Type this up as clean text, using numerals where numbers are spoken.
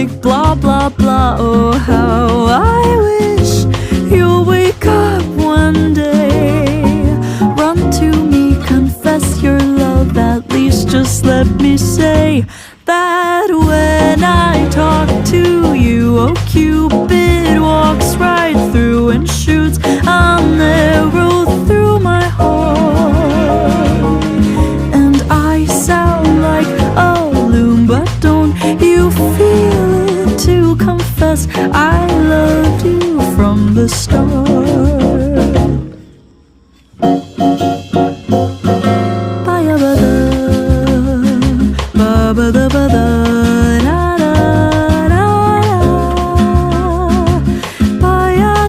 like blah blah blah. Oh, how I wish you'll wake up one day. Run to me, confess your love. At least just let me say that when I talk to you, oh Cupid walks right through and shoots an arrow through my heart.